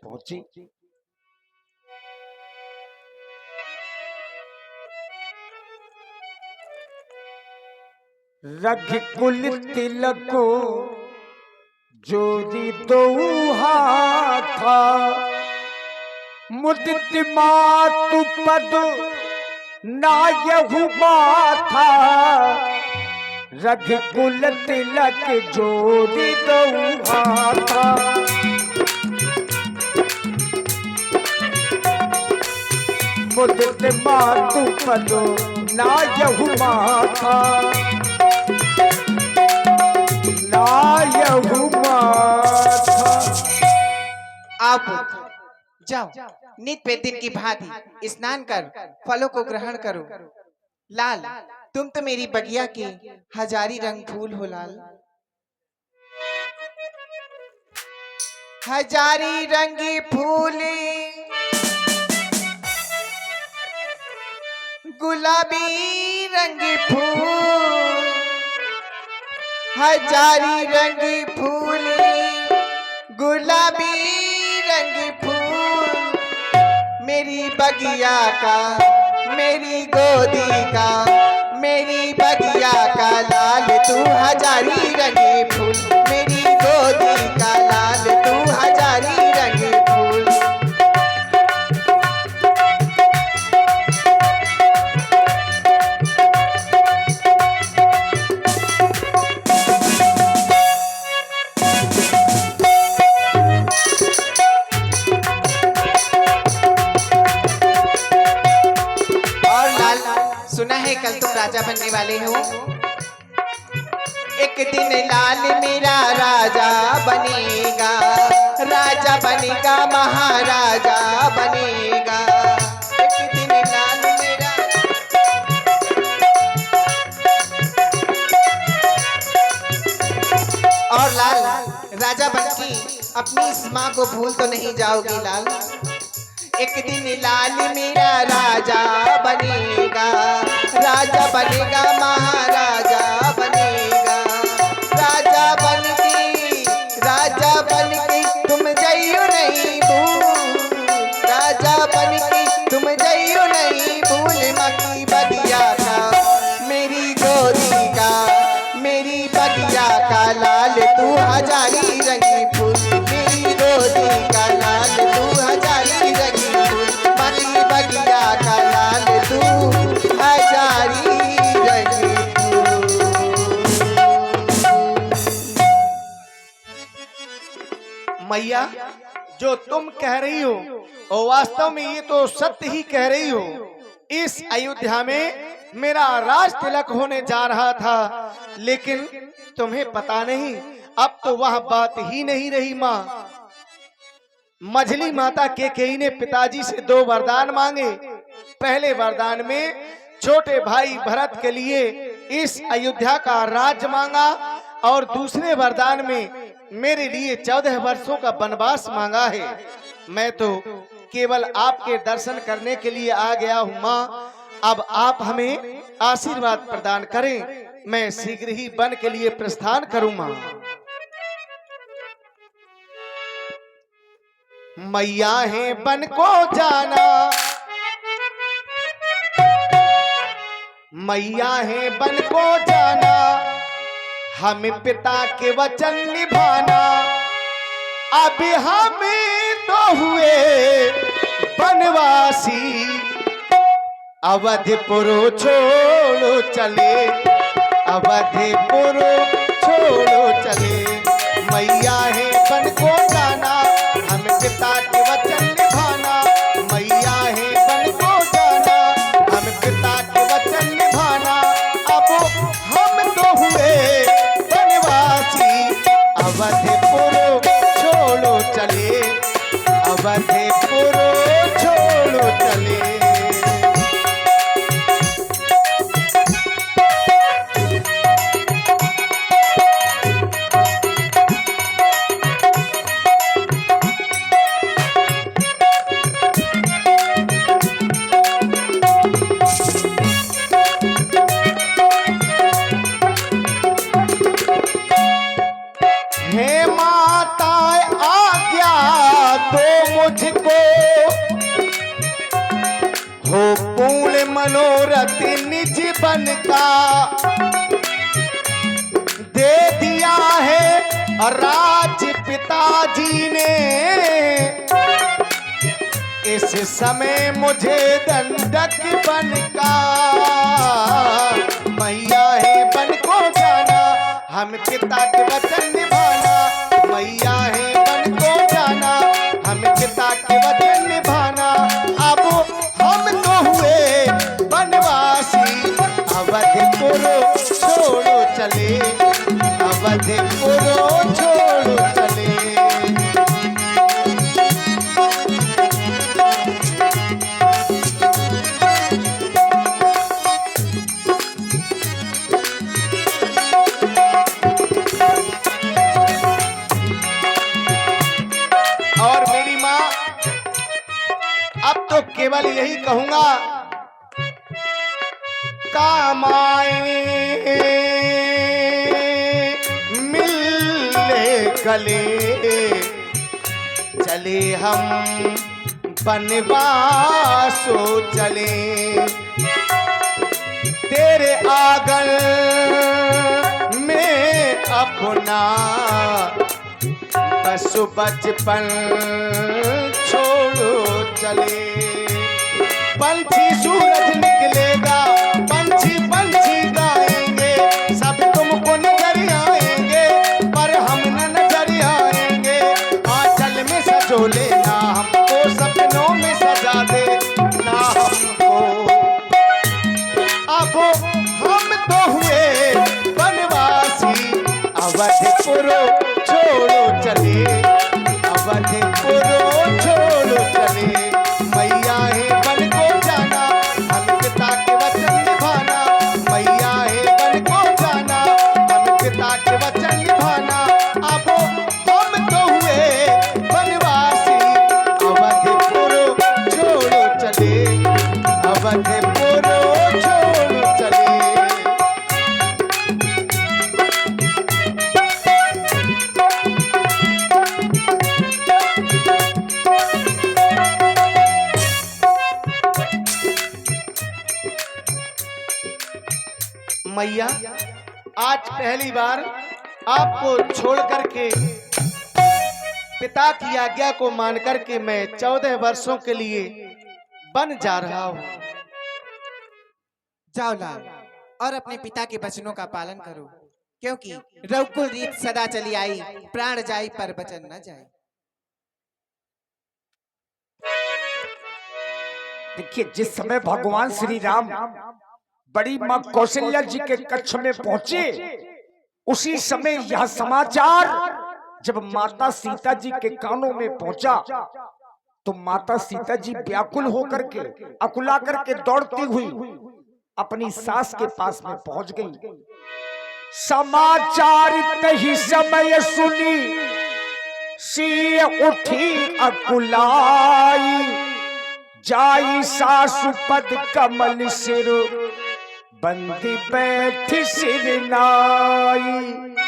पहुंची। रघुकुल तिलक जोरी दो हाथा, मुदित मातु पद नायहु माथा। रघुकुल तिलक जोरी दो हाथा, मुदित मातु पद नायहु माथा। नायहु माथा। आप जाओ, नित पे दिन की भांति स्नान कर फलों को ग्रहण करो। लाल, तुम तो मेरी बगिया के हजारी रंग फूल हो लाल। हजारी रंगी फूले, गुलाबी रंगी फूल, हजारी रंगी फूले, गुलाबी रंगी फूल। मेरी बगिया का, मेरी गोदी का, मेरी बगिया का लाल तू हजारी रंगी फूल। मेरी गोदी का लाल तू हजारी रंगी फूल। सुना है कल तुम राजा बनने वाले हो। एक दिन लाल मेरा राजा बनेगा, राजा बनेगा, महाराजा बनेगा। एक दिन लाल मेरा, और लाल राजा बनके अपनी इस माँ को भूल तो नहीं जाओगी लाल। एक दिन लाल मेरा राजा बनेगा, राजा बनेगा, महाराजा बनेगा। राजा बनके तुम जइयो नहीं भूल, राजा बनके तुम जइयो नहीं भूल। मकी बगिया का, मेरी गोदी का, मेरी बगिया का लाल तू हजारी रंगी फूल। मेरी गोदी का लाल तू हजारी रंगी फूल। मकी बगिया का लाल तू हजारी रंगी फूल। मैया, जो तुम कह रही हो और वास्तव में ये तो सत्य ही कह रही हो। इस अयोध्या में मेरा राज तिलक होने जा रहा था, लेकिन तुम्हें पता नहीं, अब तो वह बात ही नहीं रही। माँ मझली माता केकई ने पिताजी से 2 वरदान मांगे। पहले वरदान में छोटे भाई भरत के लिए इस अयोध्या का राज्य मांगा, और दूसरे वरदान में मेरे लिए 14 वर्षों का वनवास मांगा है। मैं तो केवल आपके दर्शन करने के लिए आ गया हूँ माँ। अब आप हमें आशीर्वाद प्रदान करें, मैं शीघ्र ही वन के लिए प्रस्थान करूँ माँ। मैया है वन को जाना, मैया है वन को जाना, हमें पिता के वचन निभाना। अभी हम तो हुए वनवासी, अवधपुर छोड़ो चले, अवधपुर छोड़ो चले। मैया है वन को जाना, हमें पिता के वचन निभाना। मैया है वन को जाना, हमें पिता के वचन निभाना। अब हम तो हुए वनवासी, अवधपुर छोड़ो चले, अवधपुर छोड़ो चले। हे माता आज्ञा दो मुझको हो पूर्ण मनोरथ निज बन का दे दिया है राज पिताजी ने। इस समय मुझे दंडक बन का मैया है बन को जाना, हम पिता के वचन निभाना। मैया है बन को जाना, हम पिता के वचन निभाना। अब हम तो हुए बनवासी, अवधपुर छोड़ो चले, अवधपुर छोड़ो चले। और मेरी माँ, अब तो केवल यही कहूंगा, काम आए मिलने गले, चले हम बनवासो चले। तेरे आंगन में अपना बस बचपन छोड़ो चले। पंछी सूरज निकलेगा, पंछी पंछी गाएंगे, सब तुमको नजर आएंगे, पर हम न नजर आएंगे। आंचल में सजो लेना हमको, सपनों में सजा दे ना हमको। अब हम तो हुए बनवासी, अवधपुर छोड़ो चले, अवधपुर छोड़ो चले। मैया है बन को जाना, हम पिता के वचन निभाना। मैया है बन को जाना, हम पिता के वचन निभाना। अब हम तो हुए बनवासी, अवधपुर छोड़ो चले, अवधपुर छोड़ो चले। मैया, आज पहली बार आपको छोड़ करके, पिता की आज्ञा को मान करके मैं 14 वर्षों के लिए बन जा रहा हूँ। जाओ लाल, और अपने पिता के वचनों का पालन करो, क्योंकि रघुकुल रीत सदा चली आई, प्राण जाई पर वचन न जाए। देखिए, जिस समय भगवान श्री राम बड़ी मां कौशल्या जी के कक्ष में पहुंचे, उसी समय यह समाचार जब माता सीता जी के कानों में पहुंचा, तो माता सीता जी व्याकुल होकर के, अकुला करके दौड़ती हुई अपनी सास के पास में पहुंच गई। समाचार तही समय सुनी सी उठी अकुलाई, जाई सासु पद कमल सिर बंदी बैठी सिर नाई।